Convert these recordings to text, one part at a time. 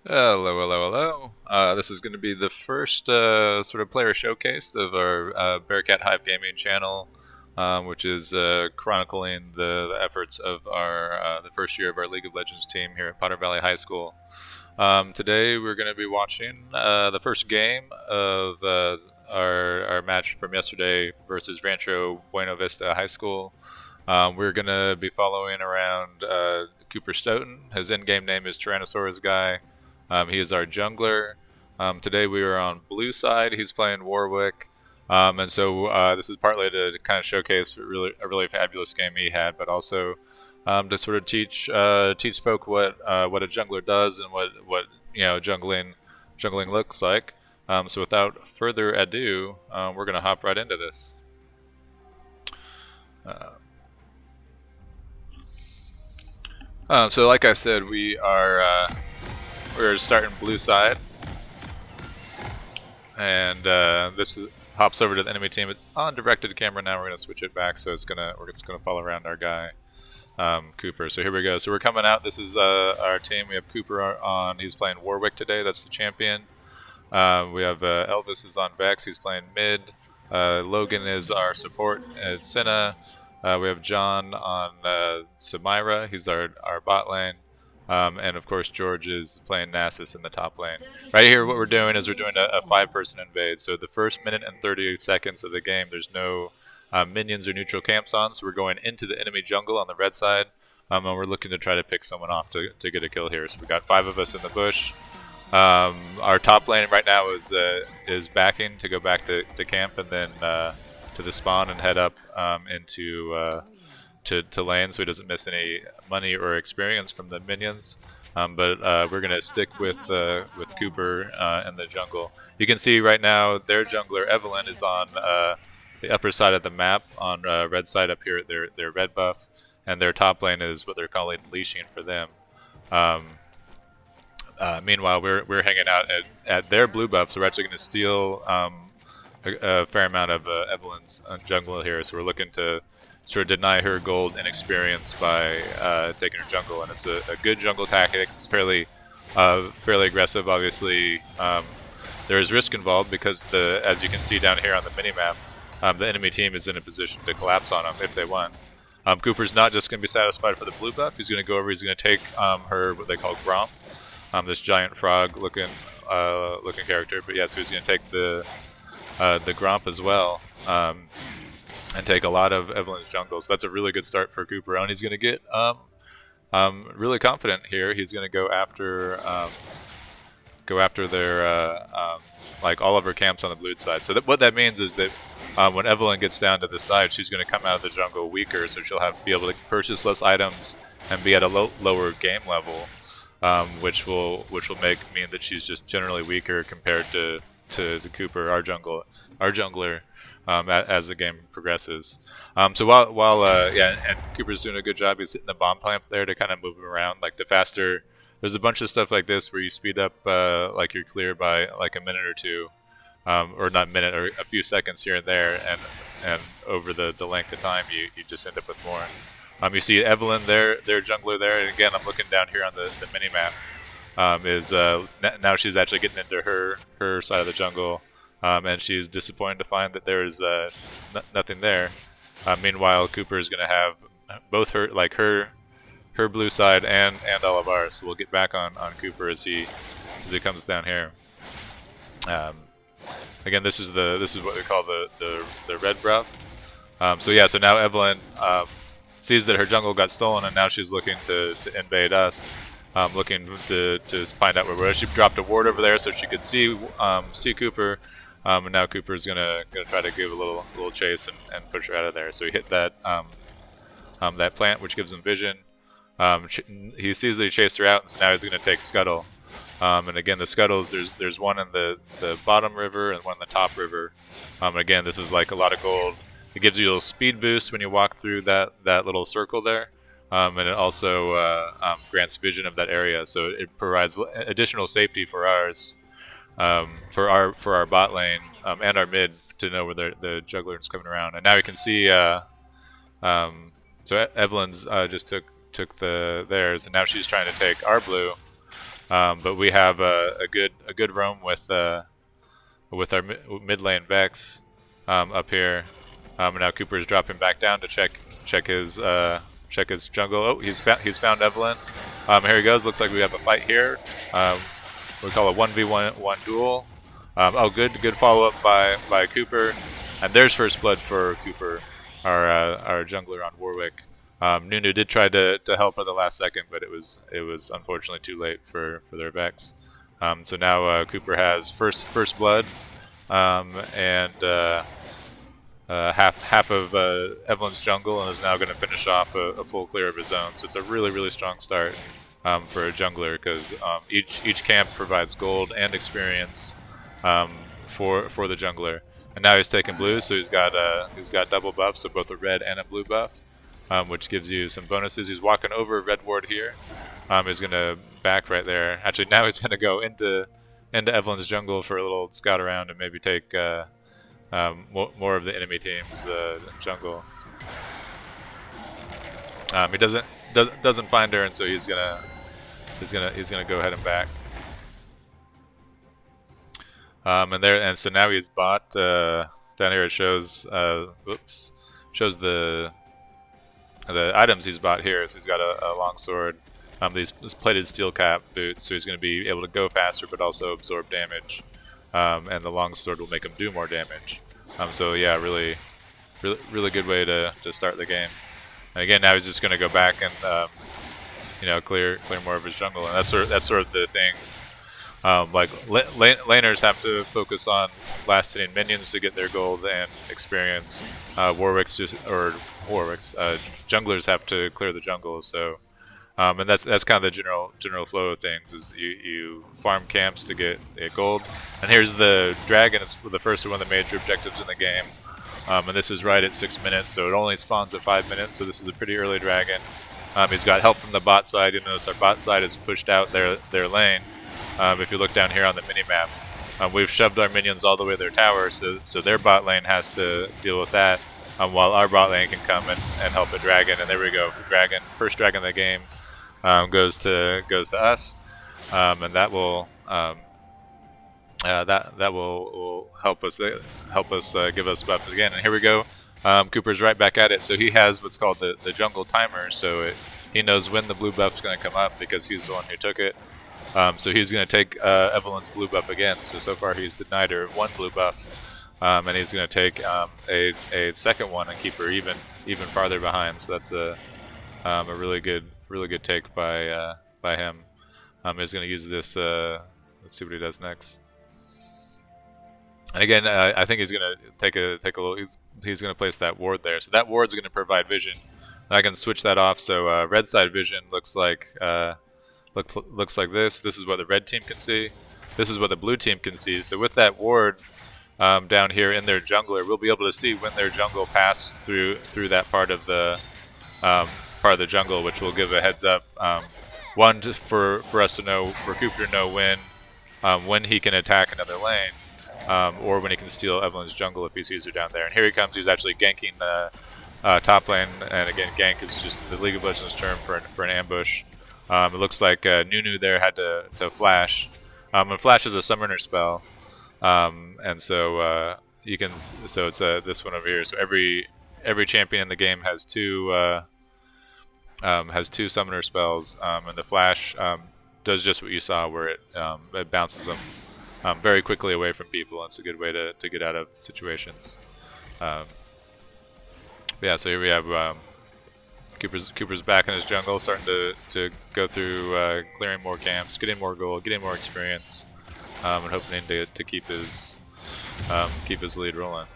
Hello, hello, hello. This is going to be the first sort of player showcase of our Bearcat Hive gaming channel, which is chronicling the efforts of our the first year of our League of Legends team here at Potter Valley High School. Today we're going to be watching the first game of our match from yesterday versus Rancho Bueno Vista High School. We're going to be following around Cooper Stoughton. His in-game name is Tyranosaurus guy. He is our jungler. Today we are on blue side. He's playing Warwick. And so this is partly to kind of showcase a really fabulous game he had, but also to sort of teach folk what a jungler does and what jungling looks like. So without further ado, we're gonna hop right into this. So like I said, we're starting blue side, and hops over to the enemy team. It's on directed camera now. We're gonna switch it back, so we're just gonna follow around our guy, Cooper. So here we go. So we're coming out. This is our team. We have Cooper on. He's playing Warwick today. That's the champion. We have Elvis is on Vex. He's playing mid. Logan is our support at Senna. We have John on Samira. He's our bot lane. And of course, George is playing Nasus in the top lane. Right here, what we're doing is we're doing a 5-person invade. So the first minute and 30 seconds of the game, there's no minions or neutral camps on. So we're going into the enemy jungle on the red side. And we're looking to try to pick someone off to get a kill here. So we got 5 of us in the bush. Our top lane right now is backing to go back to camp and then to the spawn and head up into to lane, so he doesn't miss any money or experience from the minions. But we're gonna stick with Cooper in the jungle. You can see right now their jungler Evelyn is on the upper side of the map on red side up here at their red buff, and their top lane is what they're calling leashing for them. Meanwhile, we're hanging out at their blue buff, so we're actually going to steal a fair amount of Evelyn's jungle here. So we're looking to sort of deny her gold and experience by taking her jungle, and it's a good jungle tactic. It's fairly aggressive. Obviously, there is risk involved because as you can see down here on the minimap, the enemy team is in a position to collapse on them if they want. Cooper's not just going to be satisfied for the blue buff. He's going to go over. He's going to take her what they call Gromp. This giant frog looking character, but yes, he's going to take the Gromp as well, and take a lot of Evelyn's jungle. So that's a really good start for Cooper, and he's going to get really confident here. He's going to go after their like all of her camps on the blue side. So what that means is that when Evelyn gets down to the side, she's going to come out of the jungle weaker, so she'll be able to purchase less items and be at a lower game level. Which will mean that she's just generally weaker compared to Cooper, our jungler, as the game progresses. So while and Cooper's doing a good job. He's hitting the bomb plant there to kind of move him around. Like there's a bunch of stuff like this where you speed up like you're clear by like a minute or two, or not a minute, or a few seconds here and there, and over the length of time you just end up with more. You see Evelyn, their jungler there, and again, I'm looking down here on the minimap. Now she's actually getting into her side of the jungle, and she's disappointed to find that there is nothing there. Meanwhile, Cooper is going to have both her blue side and all of ours. So we'll get back on Cooper as he comes down here. Again, this is what we call the red buff. So now Evelyn sees that her jungle got stolen, and now she's looking to invade us, looking to find out where we're at. She dropped a ward over there so she could see Cooper, and now Cooper's gonna try to give a little chase and push her out of there. So he hit that that plant, which gives him vision. He sees that he chased her out, and so now he's gonna take Scuttle. And again, the Scuttles, there's one in the bottom river and one in the top river. Again, this is like a lot of gold. It gives you a little speed boost when you walk through that little circle there, and it also grants vision of that area. So it provides additional safety for ours, for our bot lane and our mid to know where the juggler is coming around. And now you can see, so Evelyn's just took theirs, and now she's trying to take our blue. But we have a good roam with our mid lane Vex up here. And now Cooper is dropping back down to check his jungle. Oh, he's found Evelyn. Here he goes. Looks like we have a fight here. We call it 1v1 duel. Oh, good follow up by Cooper, and there's first blood for Cooper, our jungler on Warwick. Nunu did try to help at the last second, but it was unfortunately too late for their Vex. So now Cooper has first blood, and half of Evelyn's jungle, and is now going to finish off a full clear of his own. So it's a really strong start for a jungler, because each camp provides gold and experience for the jungler. And now he's taking blue, so he's got double buffs, so both a red and a blue buff, which gives you some bonuses. He's walking over red ward here. He's going to back right there. Actually, now he's going to go into Evelyn's jungle for a little scout around and maybe take more of the enemy team's jungle. He doesn't find her, and so he's gonna go ahead and back. And so now he's bought down here. It shows the items he's bought here. So he's got a long sword, these plated steel cap boots, so he's going to be able to go faster but also absorb damage, and the long sword will make him do more damage. So yeah, really good way to start the game. And again, now he's just going to go back and clear more of his jungle, and that's sort of the thing. Like laners have to focus on last hitting minions to get their gold and experience. Junglers have to clear the jungle. So, and that's kind of the general flow of things. Is you farm camps to get gold. And here's the dragon. It's the first one of the major objectives in the game. And this is right at 6 minutes, so it only spawns at 5 minutes. So this is a pretty early dragon. He's got help from the bot side. You notice our bot side has pushed out their lane. If you look down here on the mini-map, we've shoved our minions all the way to their tower, so their bot lane has to deal with that, while our bot lane can come and help a dragon. And there we go, first dragon of the game goes to us, and that will help us give us buffs again. And here we go. Cooper's right back at it, so he has what's called the jungle timer, so he knows when the blue buff's going to come up because he's the one who took it. So he's going to take Evelyn's blue buff again. So far he's denied her one blue buff, and he's going to take a second one and keep her even farther behind. So that's a really good take by him. He's going to use this. Let's see what he does next. And again, I think he's going to take a little. He's going to place that ward there. So that ward's going to provide vision, and I can switch that off. So red side vision looks like. Looks like this. This is what the red team can see. This is what the blue team can see. So with that ward down here in their jungler, we'll be able to see when their jungle passed through that part of the jungle, which will give a heads up. One, for us to know, for Cooper to know when he can attack another lane, or when he can steal Evelyn's jungle if he sees her down there. And here he comes. He's actually ganking the top lane. And again, gank is just the League of Legends term for an ambush. It looks like Nunu there had to flash, and flash is a summoner spell, and so you can. So it's this one over here. So every champion in the game has two summoner spells, and the flash does just what you saw, where it bounces them very quickly away from people. And it's a good way to get out of situations. Yeah. So here we have. Cooper's back in his jungle, starting to go through clearing more camps, getting more gold, getting more experience, and hoping to keep his lead rolling.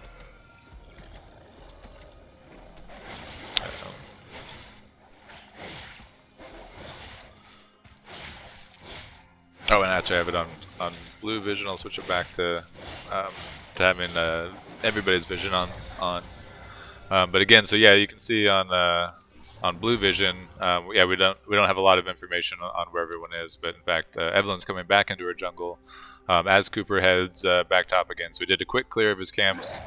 Oh, and actually I have it on blue vision. I'll switch it back to having everybody's vision on. But again, so yeah, you can see on blue vision, yeah, we don't have a lot of information on where everyone is, but in fact, Evelyn's coming back into her jungle as Cooper heads back top again. So we did a quick clear of his camps,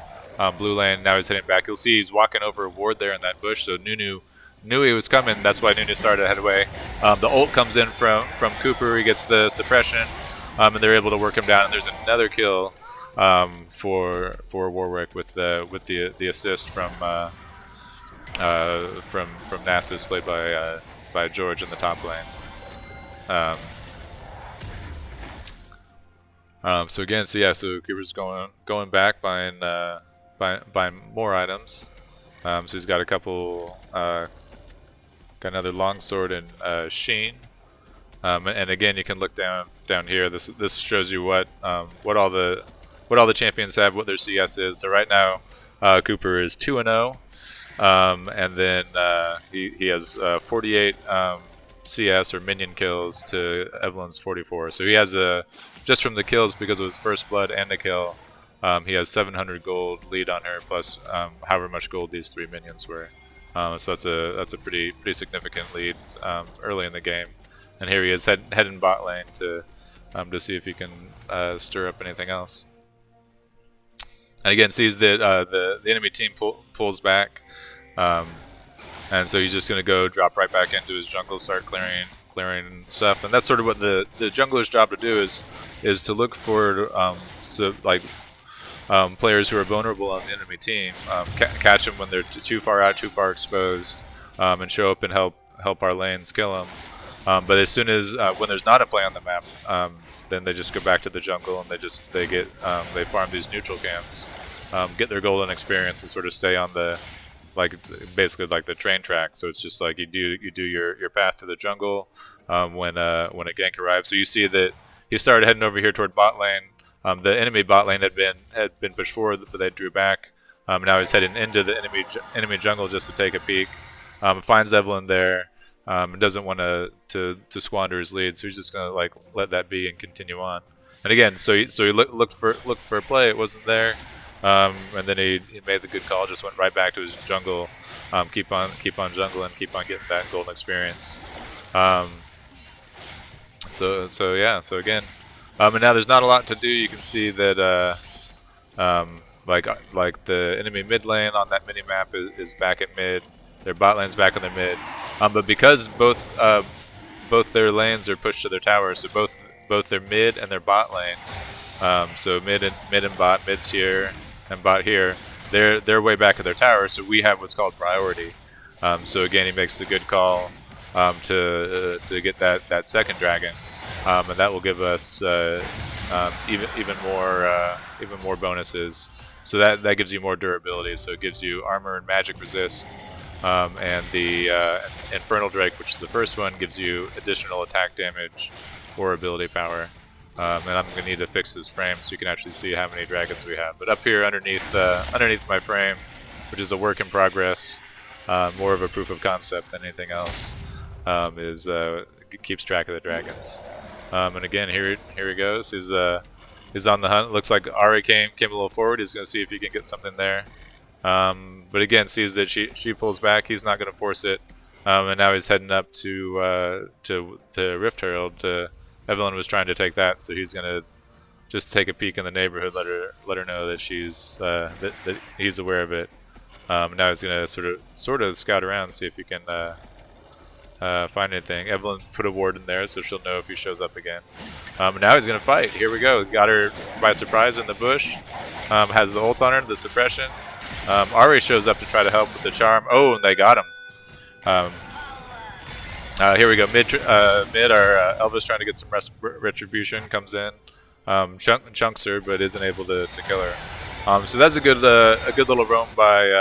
blue lane. Now he's heading back. You'll see he's walking over a ward there in that bush. So Nunu knew he was coming. That's why Nunu started to head away. The ult comes in from Cooper. He gets the suppression, and they're able to work him down. And there's another kill for Warwick with the assist from Nasus, played by George in the top lane. So again, so Cooper's going back buying more items. So he's got a couple, got another longsword and Sheen. And again, you can look down here. This shows you what all the champions have, what their CS is. So right now, Cooper is 2-0, and then he has 48 CS or minion kills to Evelyn's 44. So he has just from the kills, because of his first blood and the kill, he has 700 gold lead on her, plus however much gold these 3 minions were. So that's a pretty significant lead early in the game. And here he is heading bot lane to see if he can stir up anything else. And again, sees that the enemy team pulls back, and so he's just going to go drop right back into his jungle, start clearing stuff. And that's sort of what the jungler's job to do is to look for players who are vulnerable on the enemy team, catch them when they're too far out, too far exposed, and show up and help our lanes kill them. But as soon as when there's not a play on the map, then they just go back to the jungle and they farm these neutral camps, get their golden experience, and sort of stay on the basically like the train track. So it's just like you do your path to the jungle when a gank arrives. So you see that he started heading over here toward bot lane. The enemy bot lane had been pushed forward, but they drew back. Now he's heading into the enemy jungle just to take a peek. Finds Evelyn there. Doesn't want to squander his lead, so he's just gonna let that be and continue on. And again, so he looked for a play. It wasn't there, and then he made the good call. Just went right back to his jungle. Keep on jungling, keep on getting that golden experience. So again, and now there's not a lot to do. You can see that like the enemy mid lane on that mini map is back at mid. Their bot lane's back on their mid. But because both their lanes are pushed to their tower, so both their mid and their bot lane, so mid and bot, mid's here and bot here, they're way back at their tower, so we have what's called priority. So again, he makes the good call to get that second dragon, and that will give us even more bonuses. So that gives you more durability. So it gives you armor and magic resist. And the Infernal Drake, which is the first one, gives you additional attack damage or ability power. And I'm going to need to fix this frame so you can actually see how many dragons we have. But up here underneath my frame, which is a work in progress, more of a proof of concept than anything else, it keeps track of the dragons. And again, here he goes. He's on the hunt. Looks like Ari came a little forward. He's going to see if he can get something there. But again, sees that she pulls back. He's not going to force it, and now he's heading up to Rift Herald. Evelyn was trying to take that, so he's going to just take a peek in the neighborhood, let her know that she's that he's aware of it. Now he's going to sort of scout around, see if he can find anything. Evelyn put a ward in there, so she'll know if he shows up again. Now he's going to fight. Here we go. Got her by surprise in the bush. Has the ult on her, the suppression. Ari shows up to try to help with the charm. Oh, and they got him. Here we go. Mid our Elvis trying to get some retribution comes in. Chunks her, but isn't able to kill her. So that's a good little roam by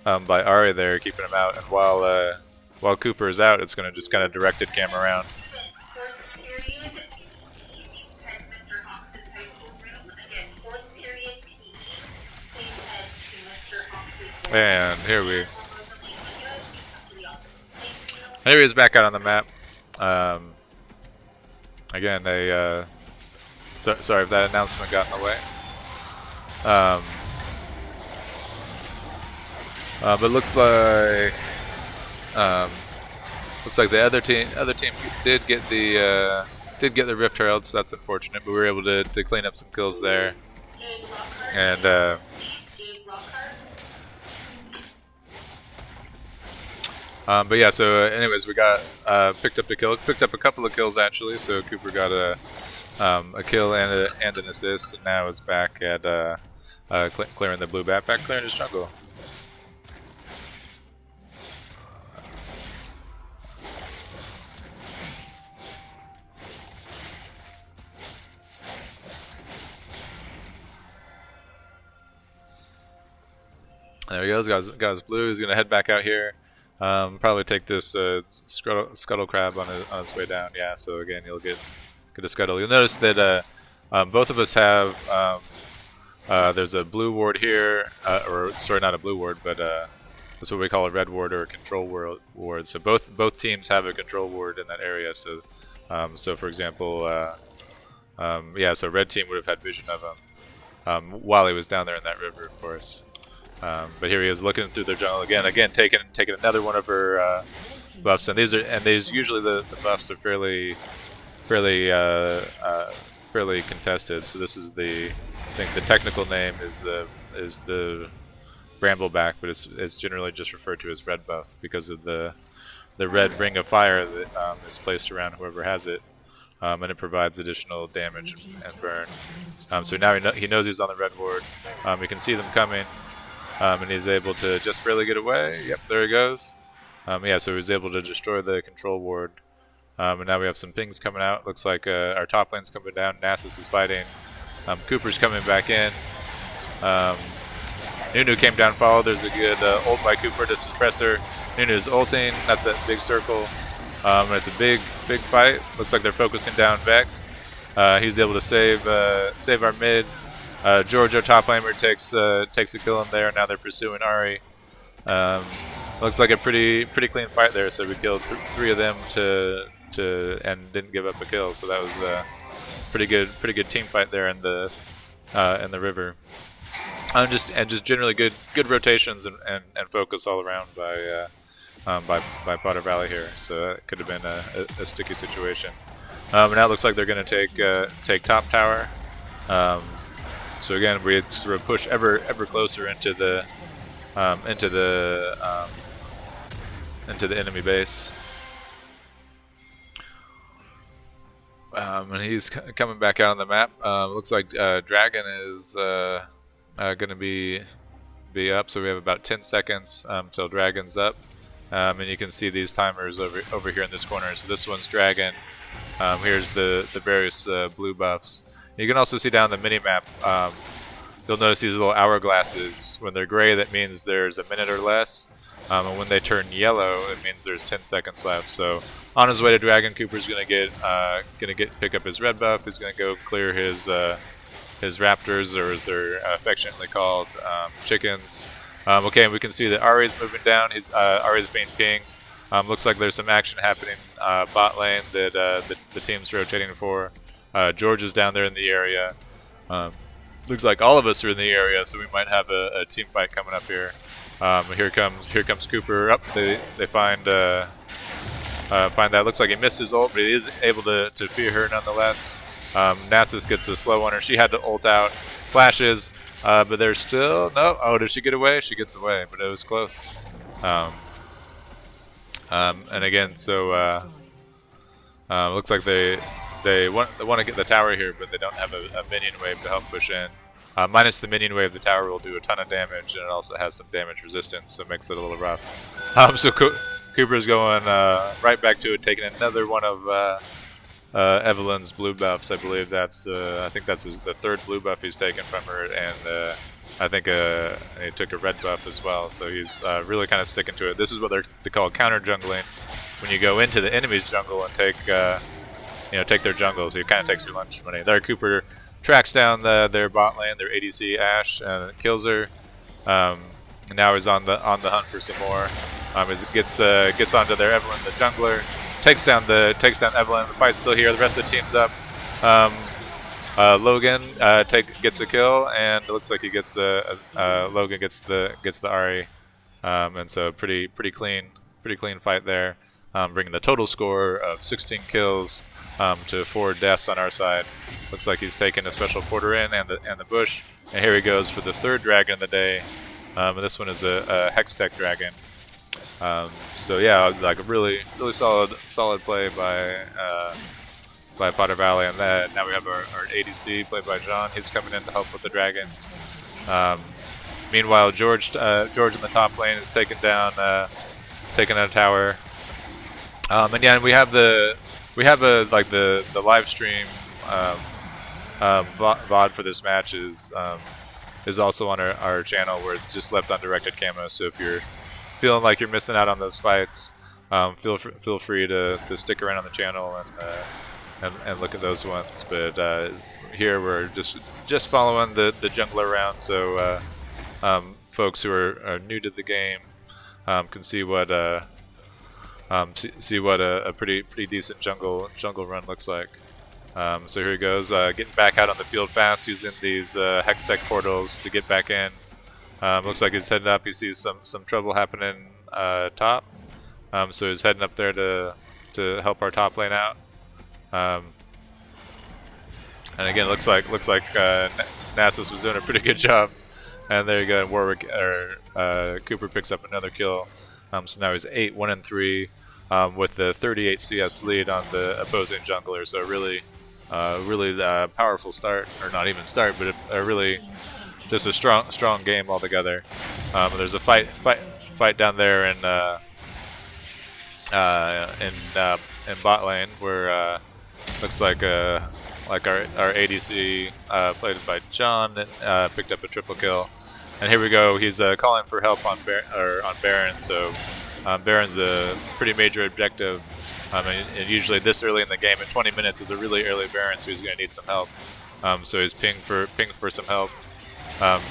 Ari there, keeping him out. And while Cooper is out, it's going to just kind of directed cam around. And here he is back out on the map. Again, sorry if that announcement got in the way. But looks like the other team did get the Rift Herald, so that's unfortunate. But we were able to clean up some kills there, and But yeah, so anyways, we got picked up a couple of kills actually. So Cooper got a kill and an assist, and now is back at clearing the blue backpack, clearing his jungle. There he goes, got his blue. He's gonna head back out here. Probably take this scuttle crab on his way down. Yeah, so again, you'll get a scuttle. You'll notice that both of us have there's a blue ward here, or sorry, not a blue ward, but that's what we call a red ward or a control ward. So both teams have a control ward in that area. So so for example, yeah, so red team would have had vision of him while he was down there in that river, of course. But here he is looking through their jungle again, taking another one of her buffs, and these usually the buffs are fairly contested. So this is I think the technical name is the Brambleback, but it's generally just referred to as red buff because of the red ring of fire that is placed around whoever has it, and it provides additional damage and burn. So now he knows he's on the red ward. You can see them coming. And he's able to just barely get away. Yep, there he goes. Yeah, so he was able to destroy the control ward. And now we have some pings coming out. Looks like our top lane's coming down. Nasus is fighting. Cooper's coming back in. Nunu came down, followed. There's a good ult by Cooper to suppressor. Nunu's ulting. That's that big circle. And it's a big fight. Looks like they're focusing down Vex. He's able to save our mid. Giorgio top laner takes a kill in there. Now they're pursuing Ahri. Looks like a pretty clean fight there. So we killed three of them and didn't give up a kill. So that was a pretty good team fight there in the river. Just generally good rotations and focus all around by Potter Valley here. So that could have been a sticky situation. And now it looks like they're going to take top tower. So again, we sort of push ever closer into the enemy base, and he's coming back out on the map. Looks like Dragon is going to be up, so we have about 10 seconds till Dragon's up, and you can see these timers over here in this corner. So this one's Dragon. Here's the various blue buffs. You can also see down the mini-map, you'll notice these little hourglasses. When they're gray, that means there's a minute or less. And when they turn yellow, it means there's 10 seconds left. So on his way to Dragon, Cooper's gonna pick up his red buff. He's gonna go clear his raptors, or as they're affectionately called, chickens. Okay, and we can see that Ahri's moving down. Ahri's being pinged. Looks like there's some action happening bot lane that the team's rotating for. George is down there in the area. Looks like all of us are in the area, so we might have a team fight coming up here. Here comes Cooper. Up, they find that. Looks like he missed his ult, but he is able to fear her nonetheless. Nasus gets a slow on her. She had to ult out. Flashes, but there's still no. Oh, did she get away? She gets away, but it was close. And again, so looks like they want to get the tower here, but they don't have a minion wave to help push in. Minus the minion wave, the tower will do a ton of damage, and it also has some damage resistance, so it makes it a little rough. So Cooper's going right back to it, taking another one of Evelyn's blue buffs. I believe I think that's the third blue buff he's taken from her, and I think he took a red buff as well. So he's really kind of sticking to it. This is what they call counter jungling. When you go into the enemy's jungle and take their jungle, so it kind of takes your lunch money. There, Cooper tracks down their bot lane, their ADC Ashe, and kills her. And now he's on the hunt for some more. As it gets onto their Evelyn, the jungler, takes down Evelyn. The fight's still here. The rest of the team's up. Logan gets a kill, and it looks like he gets Logan gets the Ahri, and so pretty clean fight there, bringing the total score of 16 kills to 4 deaths on our side. Looks like he's taken a special porter in and the bush, and here he goes for the third dragon of the day. And this one is a Hextech dragon. So yeah, like a really solid play by Potter Valley, and that now we have our ADC played by John. He's coming in to help with the dragon. Meanwhile, George in the top lane is taking down a tower. And yeah, we have like the live stream VOD for this match is also on our channel, where it's just left on directed camo. So if you're feeling like you're missing out on those fights, feel free to stick around on the channel and look at those ones. But here we're just following the jungler around, so folks who are new to the game can see what a pretty decent jungle run looks like. So here he goes, getting back out on the field fast, using these hex tech portals to get back in. Looks like he's heading up. He sees some trouble happening top, so he's heading up there to help our top lane out. And again, looks like Nasus was doing a pretty good job. And there you go. Warwick or Cooper picks up another kill. So now he's 8-1-3 with the 38 CS lead on the opposing jungler. So really powerful start, or not even start, but a really just a strong game altogether. There's a fight down there in bot lane where looks like our ADC played by John picked up a triple kill. And here we go. He's calling for help on Baron. So Baron's a pretty major objective. And usually this early in the game, at 20 minutes, is a really early Baron, so he's going to need some help. So he's pinging for some help.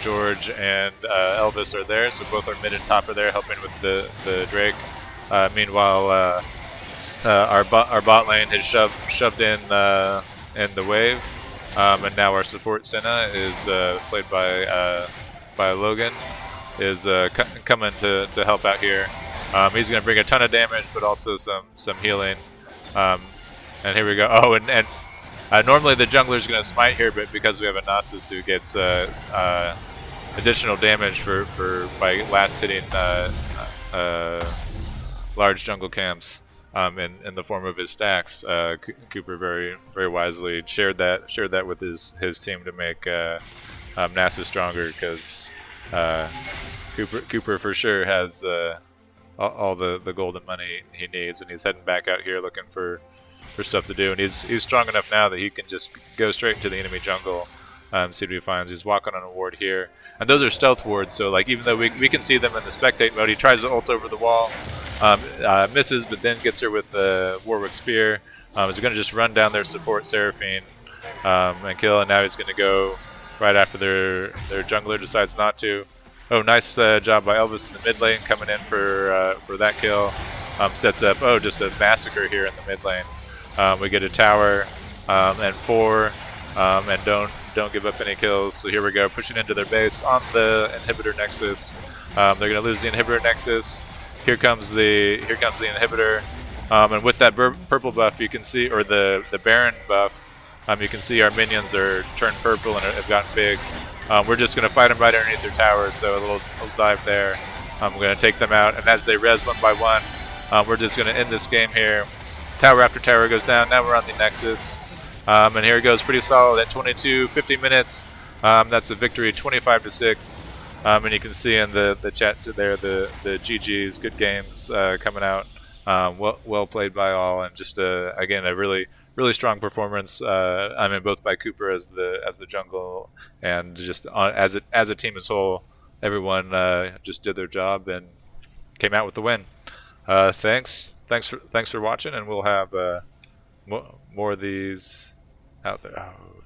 George and Elvis are there, so both are mid and top are there helping with the Drake. Meanwhile, our bot lane has shoved in the wave, and now our support Senna is played by Logan, is coming to help out here. He's going to bring a ton of damage, but also some healing. And here we go. Oh, and normally the jungler is going to smite here, but because we have a Nasus who gets additional damage by last hitting large jungle camps in the form of his stacks, Cooper very wisely shared that with his team to make Nasus stronger, because Cooper for sure has all the golden money he needs, and he's heading back out here looking for stuff to do. And he's strong enough now that he can just go straight into the enemy jungle and see what he finds. He's walking on a ward here, and those are stealth wards, so like even though we can see them in the spectate mode, he tries to ult over the wall, misses, but then gets her with Warwick's Fear. He's going to just run down their support Seraphine and kill, and now he's going to go right after their jungler, decides not to. Oh, nice job by Elvis in the mid lane, coming in for that kill. Sets up, just a massacre here in the mid lane. We get a tower and 4, and don't give up any kills. So here we go, pushing into their base on the inhibitor nexus. They're going to lose the inhibitor nexus. Here comes the inhibitor, and with that purple buff, you can see, or the Baron buff, you can see our minions are turned purple and have gotten big. We're just going to fight them right underneath their towers, so a little dive there. I'm going to take them out, and as they res one by one, we're just going to end this game here. Tower after tower goes down. Now we're on the Nexus, and here it goes, pretty solid at 50 minutes. That's a victory, 25-6. And you can see in the chat there the GGs, good games coming out. Well played by all, and just again a really strong performance. Both by Cooper as the jungle, and just as a team as whole, everyone just did their job and came out with the win. Thanks for watching, and we'll have more of these out there. Oh.